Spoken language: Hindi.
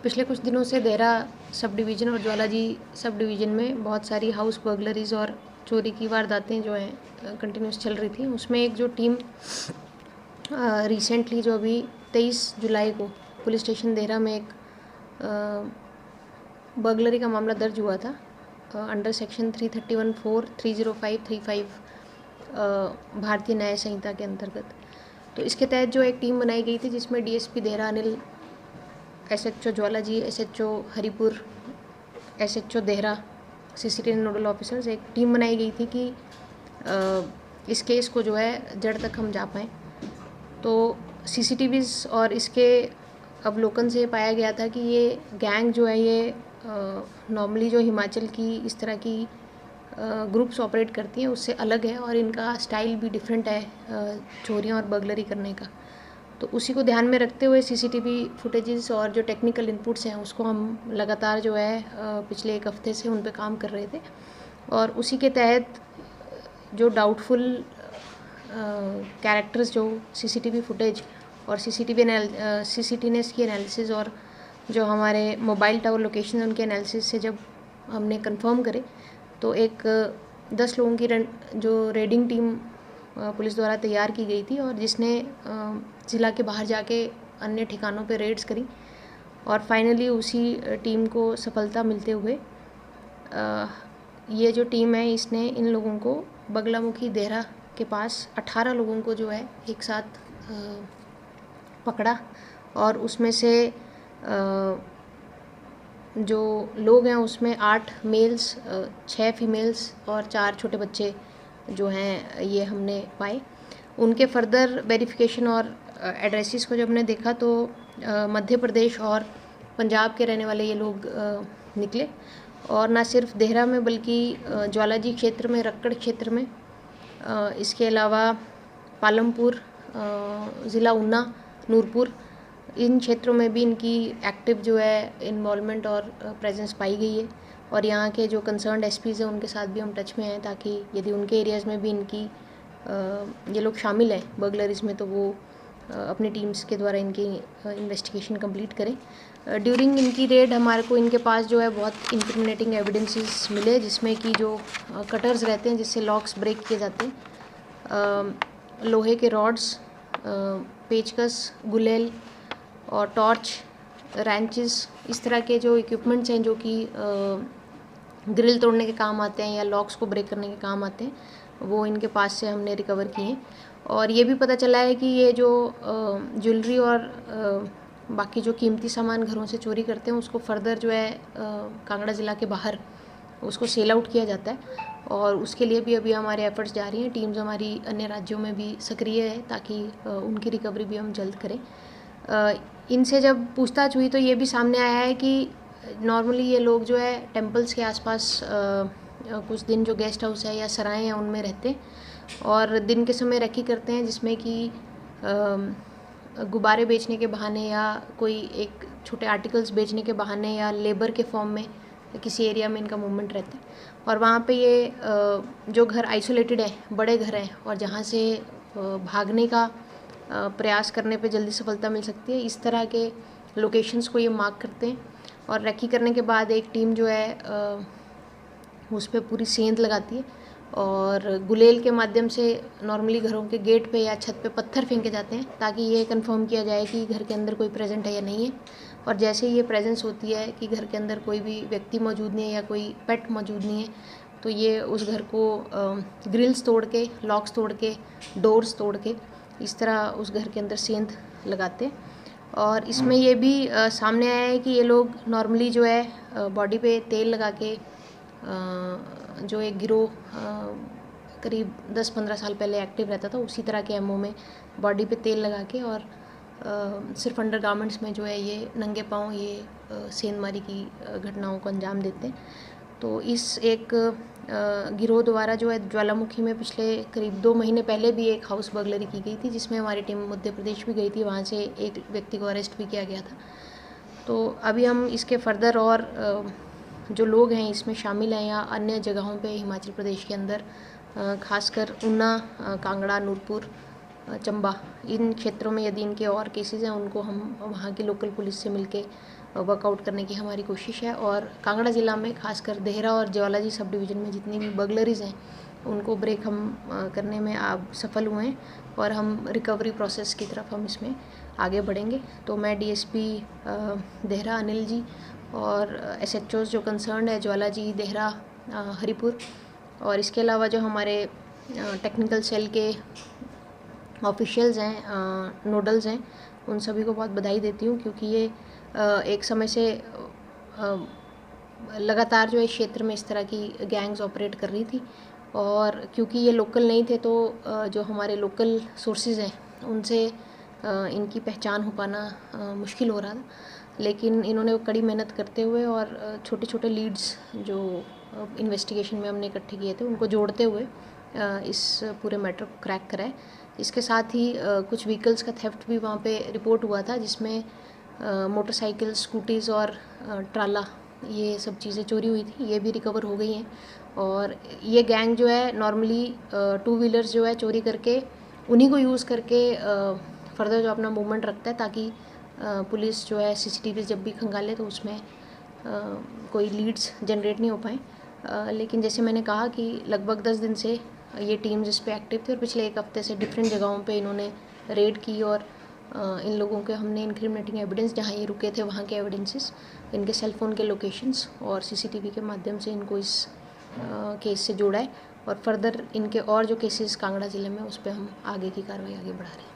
पिछले कुछ दिनों से देहरा सब डिवीज़न और ज्वालाजी सब डिवीज़न में बहुत सारी हाउस बर्गलरीज और चोरी की वारदातें जो हैं कंटिन्यूस चल रही थी। उसमें एक जो टीम रिसेंटली जो अभी 23 जुलाई को पुलिस स्टेशन देहरा में एक बर्गलरी का मामला दर्ज हुआ था अंडर सेक्शन 331(4), 305(35) भारतीय न्याय संहिता के अंतर्गत। तो इसके तहत जो एक टीम बनाई गई थी जिसमें DSP Dehra Anil, SHO Jwalaji, SHO Haripur, SHO Dehra, CCTV nodal officers, एक टीम बनाई गई थी कि इस केस को जो है जड़ तक हम जा पाएँ। तो सीसीटीवीज़ और इसके अवलोकन से पाया गया था कि ये गैंग जो है ये नॉर्मली जो हिमाचल की इस तरह की ग्रुप्स ऑपरेट करती हैं उससे अलग है और इनका स्टाइल भी डिफरेंट है चोरियां और बर्गलरी करने का। तो उसी को ध्यान में रखते हुए सीसीटीवी फुटेजेस और जो टेक्निकल इनपुट्स हैं उसको हम लगातार जो है पिछले एक हफ्ते से उन पे काम कर रहे थे और उसी के तहत जो डाउटफुल कैरेक्टर्स जो सीसीटीवी फुटेज और सीसीटीनेस की एनालिसिस और जो हमारे मोबाइल टावर लोकेशन उनके एनालिसिस से जब हमने कंफर्म करे तो एक 10 लोगों की जो रेडिंग टीम पुलिस द्वारा तैयार की गई थी और जिसने ज़िला के बाहर जाके अन्य ठिकानों पे रेड्स करी और फाइनली उसी टीम को सफलता मिलते हुए ये जो टीम है इसने इन लोगों को बगलामुखी देहरा के पास 18 लोगों को जो है एक साथ पकड़ा और उसमें से जो लोग हैं उसमें 8 मेल्स, 6 फीमेल्स और 4 छोटे बच्चे जो हैं ये हमने पाए। उनके फर्दर वेरिफिकेशन और एड्रेसेस को जब हमने देखा तो मध्य प्रदेश और पंजाब के रहने वाले ये लोग निकले और ना सिर्फ देहरा में बल्कि ज्वालाजी क्षेत्र में, रक्कड़ क्षेत्र में, इसके अलावा पालमपुर, ज़िला ऊना, नूरपुर, इन क्षेत्रों में भी इनकी एक्टिव जो है इन्वॉल्वमेंट और प्रेजेंस पाई गई है और यहाँ के जो कंसर्न्ड एसपीज़ हैं उनके साथ भी हम टच में हैं ताकि यदि उनके एरियाज़ में भी इनकी ये लोग शामिल हैं बर्गलरीज में तो वो अपनी टीम्स के द्वारा इनकी इन्वेस्टिगेशन कंप्लीट करें। ड्यूरिंग इनकी रेड हमारे को इनके पास जो है बहुत इंक्रिमिनेटिंग एविडेंसेस मिले जिसमें कि जो कटर्स रहते हैं जिससे लॉक्स ब्रेक किए जाते हैं, लोहे के रॉड्स, पेचकस, गुलेल और टॉर्च, रैंचेस, इस तरह के जो इक्विपमेंट्स हैं जो कि ग्रिल तोड़ने के काम आते हैं या लॉक्स को ब्रेक करने के काम आते हैं वो इनके पास से हमने रिकवर किए। और ये भी पता चला है कि ये जो ज्वेलरी और बाकी जो कीमती सामान घरों से चोरी करते हैं उसको फर्दर जो है कांगड़ा ज़िला के बाहर उसको सेल आउट किया जाता है और उसके लिए भी अभी हमारे एफर्ट्स जारी हैं। टीम्स हमारी अन्य राज्यों में भी सक्रिय है ताकि उनकी रिकवरी भी हम जल्द करें। इनसे जब पूछताछ हुई तो ये भी सामने आया है कि नॉर्मली ये लोग जो है टेम्पल्स के आसपास कुछ दिन जो गेस्ट हाउस है या सराय हैं उनमें रहते हैं और दिन के समय रेकी करते हैं जिसमें कि गुब्बारे बेचने के बहाने या कोई एक छोटे आर्टिकल्स बेचने के बहाने या लेबर के फॉर्म में किसी एरिया में इनका मूवमेंट रहता है और वहाँ पे ये जो घर आइसोलेटेड है, बड़े घर हैं और जहाँ से भागने का प्रयास करने पे जल्दी सफलता मिल सकती है, इस तरह के लोकेशंस को ये मार्क करते हैं और रेकी करने के बाद एक टीम जो है उस पर पूरी सेंध लगाती है और गुलेल के माध्यम से नॉर्मली घरों के गेट पे या छत पे पत्थर फेंके जाते हैं ताकि ये कंफर्म किया जाए कि घर के अंदर कोई प्रेजेंट है या नहीं है और जैसे ही ये प्रेजेंस होती है कि घर के अंदर कोई भी व्यक्ति मौजूद नहीं है या कोई पेट मौजूद नहीं है तो ये उस घर को ग्रिल्स तोड़ के, लॉक्स तोड़ के, डोर्स तोड़ के इस तरह उस घर के अंदर सेंध लगाते हैं। और इसमें ये भी सामने आया है कि ये लोग नॉर्मली जो है बॉडी पे तेल लगा के जो एक गिरोह करीब 10-15 साल पहले एक्टिव रहता था उसी तरह के एमओ में बॉडी पे तेल लगा के और सिर्फ अंडर गारमेंट्स में जो है ये नंगे पाँव ये सेंधमारी की घटनाओं को अंजाम देते हैं। तो इस एक गिरोह द्वारा जो है ज्वालामुखी में पिछले करीब 2 महीने पहले भी एक हाउस बर्गलरी की गई थी जिसमें हमारी टीम मध्य प्रदेश भी गई थी, वहाँ से एक व्यक्ति को अरेस्ट भी किया गया था। तो अभी हम इसके फर्दर और जो लोग हैं इसमें शामिल हैं या अन्य जगहों पे हिमाचल प्रदेश के अंदर खासकर ऊना, कांगड़ा, नूरपुर, चंबा, इन क्षेत्रों में यदि इनके और केसेस हैं उनको हम वहाँ की लोकल पुलिस से मिलके वर्कआउट करने की हमारी कोशिश है। और कांगड़ा ज़िला में खासकर देहरा और ज्वालाजी सब डिवीज़न में जितनी भी बर्गलरीज़ हैं उनको ब्रेक हम करने में आप सफल हुए हैं और हम रिकवरी प्रोसेस की तरफ हम इसमें आगे बढ़ेंगे। तो मैं डीएसपी देहरा अनिल जी और एसएचओज़ जो कंसर्न्ड है ज्वालाजी, देहरा, हरिपुर, और इसके अलावा जो हमारे टेक्निकल सेल के ऑफिशियल्स हैं, नोडल्स हैं, उन सभी को बहुत बधाई देती हूँ, क्योंकि ये एक समय से लगातार जो है क्षेत्र में इस तरह की गैंग्स ऑपरेट कर रही थी। और क्योंकि ये लोकल नहीं थे तो जो हमारे लोकल सोर्सेज हैं उनसे इनकी पहचान हो पाना मुश्किल हो रहा था। लेकिन इन्होंने कड़ी मेहनत करते हुए और छोटे छोटे लीड्स जो इन्वेस्टिगेशन में हमने इकट्ठे किए थे उनको जोड़ते हुए इस पूरे मैटर को क्रैक करा है। इसके साथ ही कुछ व्हीकल्स का थेफ्ट भी वहाँ पे रिपोर्ट हुआ था, जिसमें मोटरसाइकिल, स्कूटीज़ और ट्राला, ये सब चीज़ें चोरी हुई थी, ये भी रिकवर हो गई हैं। और ये गैंग जो है नॉर्मली 2 व्हीलर्स जो है चोरी करके उन्हीं को यूज़ करके फर्दर जो अपना मूवमेंट रखता है, ताकि पुलिस जो है सीसीटीवी जब भी खंगाले तो उसमें कोई लीड्स जनरेट नहीं हो पाए। लेकिन जैसे मैंने कहा कि लगभग 10 दिन से ये टीम्स इस पे एक्टिव थी और पिछले 1 हफ्ते से डिफरेंट जगहों पे इन्होंने रेड की और इन लोगों के हमने इनक्रिमिनेटिंग एविडेंस, जहाँ ये रुके थे वहाँ के एविडेंसेस, इनके सेलफोन के लोकेशंस और सीसीटीवी के माध्यम से इनको इस केस से जोड़ा है। और फर्दर इनके और जो केसेस कांगड़ा ज़िले में उस पर हम आगे की कार्रवाई आगे बढ़ा रहे हैं।